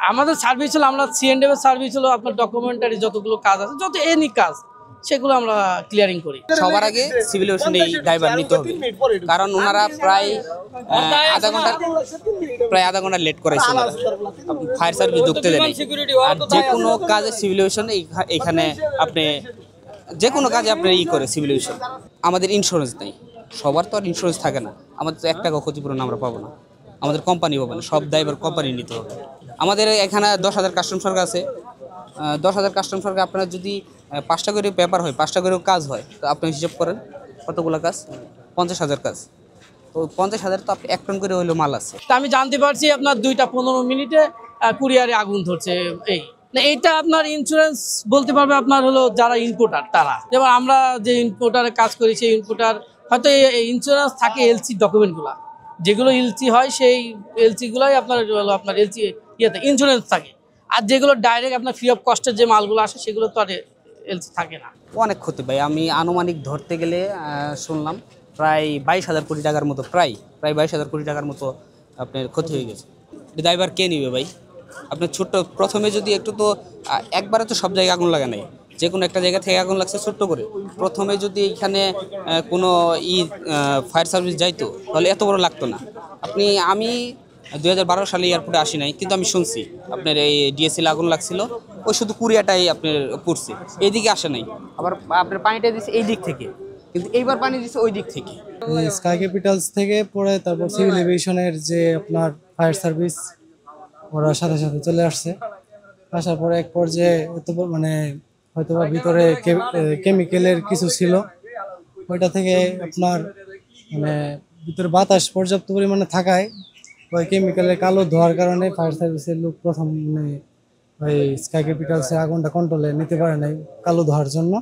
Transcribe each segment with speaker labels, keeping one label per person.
Speaker 1: আমাদের সার্ভিস হলো আমরা সিএনডিএফ এর সার্ভিস হলো আপনার ডকুমেন্টারি যতগুলো কাজ আছে যত এনি কাজ সেগুলো আমরা ক্লিয়ারিং করি।
Speaker 2: সবার আগে সিভিল এভিয়েশন এই ড্রাইভার নিতে হবে, কারণ ওনারা প্রায় আধা ঘন্টা লেট করেছে। ফায়ার সার্ভিস ঢুকতে দেয়, আর যে কোনো কাজে সিভিল এভিয়েশন এখানে আপনি যে কোনো কাজে আপনি করে সিভিল এভিয়েশন। আমাদের ইন্স্যুরেন্স নেই, সবার তো আর ইন্স্যুরেন্স থাকে না। আমাদের তো 1 টাকা ক্ষতিপূরণ আমরা পাবো না, আমাদের কোম্পানি পাবো না, সব ড্রাইভার কোম্পানি নিতে হবে। আমাদের এখানে 10,000 কাস্টম সরকার আছে। 10,000 কাস্টম সরকার আপনার যদি 5টা করে পেপার হয়, 5টা করেও কাজ হয়, তো আপনি হিসাব করেন কতগুলো কাজ, 50,000 কাজ। তো 50,000 তো আপনি 1 টন করে হইলো মাল আছে।
Speaker 1: তা আমি জানতে পারছি আপনার 2টা 15 মিনিটে কুরিয়ারে আগুন ধরছে। এইটা আপনার ইন্স্যুরেন্স বলতে পারবে আপনার হলো যারা ইম্পোর্টার তারা। যেমন আমরা যে ইম্পোর্টারে কাজ করি সেই ইম্পোর্টার হয়তো ইন্স্যুরেন্স থাকে এলসি ডকুমেন্টগুলো, যেগুলো এলসি হয় সেই এলসিগুলোই আপনার হলো আপনার এলসি ইয়েতে ইন্স্যুরেন্স থাকে। আর যেগুলো ডাইরেক্ট আপনার ফ্রি অফ কস্টের যে মালগুলো আসে সেগুলো তো আর এলসি থাকে না।
Speaker 2: অনেক ক্ষতি ভাই, আমি আনুমানিক ধরতে গেলে শুনলাম প্রায় 22,000 কোটি টাকার মতো, প্রায় 22,000 কোটি টাকার মতো আপনার ক্ষতি হয়ে গেছে। ড্রাইভার কে নিবে ভাই? আপনার ছোট্ট প্রথমে যদি একটু তো একবারে তো সব জায়গায় আগুন লাগা নেই, যে কোনো একটা জায়গা থেকে আগুন লাগছে ছোট্ট করে। প্রথমে যদি এখানে কোনো ফায়ার সার্ভিস যাইতো তাহলে এত বড় লাগতো না। আমি 2012 সালে এয়ারপোর্টে আসি নাই, কিন্তু আমি শুনছি আপনার এই ডিএসএল আগুন লাগছিল, ওই শুধু কুরিয়াটাই আপনার পড়ছে, এইদিকে আসে নাই। আবার আপনার পানিটা দিচ্ছে এই দিক থেকে, কিন্তু এইবার পানি দিচ্ছে ওই দিক থেকে।
Speaker 3: স্কাই ক্যাপিটালস থেকে পরে তারপর সিভিল এভিয়েশনের যে আপনার ফায়ার সার্ভিস ওরা সাথে সাথে চলে আসছে। আসার পরে এক পর্যায়ে মানে হয়তো বা ভিতরে কেমিক্যালের কিছু ছিল, ওইটা থেকে আপনার মানে ভিতরে বাতাস পর্যাপ্ত পরিমাণে থাকায় ওই কেমিক্যালের কালো ধোয়ার কারণে ফায়ার সার্ভিসের লোক প্রথম ওই স্কাই ক্যাপিটালসে আগুনটা কন্ট্রোলে নিতে পারে নাই কালো ধোয়ার জন্য।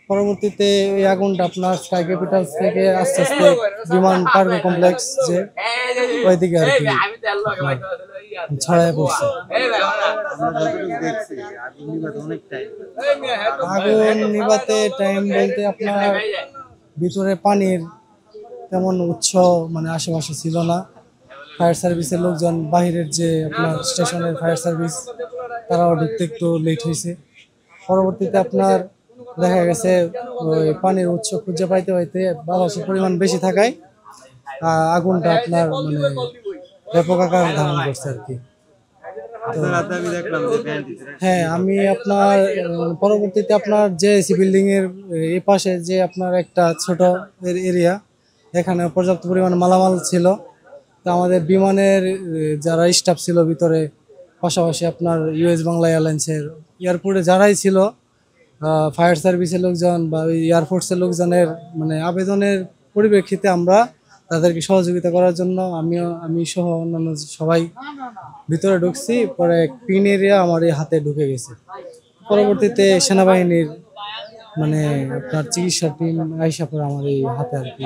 Speaker 3: পরবর্তীতে ওই আগুনটা আপনার স্কাই ক্যাপিটালস থেকে আস্তে আস্তে বিমান কার্গো কমপ্লেক্স যে ওইদিকে আর কি ছড়ায় পড়ছে। আগুন নিভাতে টাইম বলতে আপনার ভিতরে পানির তেমন উৎস মানে আশেপাশে ছিল না। ফায়ার সার্ভিসের লোকজন বাহিরের যে আপনার স্টেশনের ফায়ার সার্ভিস তারাও ঢুকতে একটু লেট হয়েছে। পরবর্তীতে আপনার দেখা গেছে ওই পানির উৎস খুঁজে পাইতে পাইতে বাতাসের পরিমাণ বেশি থাকায় আগুনটা আপনার মানে ব্যাপক আকার ধারণ করছে আর কি। হ্যাঁ, আমি আপনার পরবর্তীতে আপনার জেএসি বিল্ডিং এর এই পাশে যে আপনার একটা ছোট এরিয়া, এখানে পর্যাপ্ত পরিমাণ মালামাল ছিল। তো আমাদের বিমানের যারা স্টাফ ছিল ভিতরে, পাশাপাশি আপনার ইউএস বাংলা এয়ারলাইন্সের এয়ারপোর্টে যারাই ছিল, ফায়ার সার্ভিসের লোকজন বা এয়ারফোর্সের লোকজনের মানে আবেদনের পরিপ্রেক্ষিতে আমরা তাদেরকে সহযোগিতা করার জন্য আমি সহ অন্যান্য সবাই ভিতরে ঢুকছি। পরে পিন এরিয়া আমার এই হাতে ঢুকে গেছে। পরবর্তীতে সেনাবাহিনীর মানে আপনার চিকিৎসা টিম আইসা পরে আমার এই হাতে আর কি।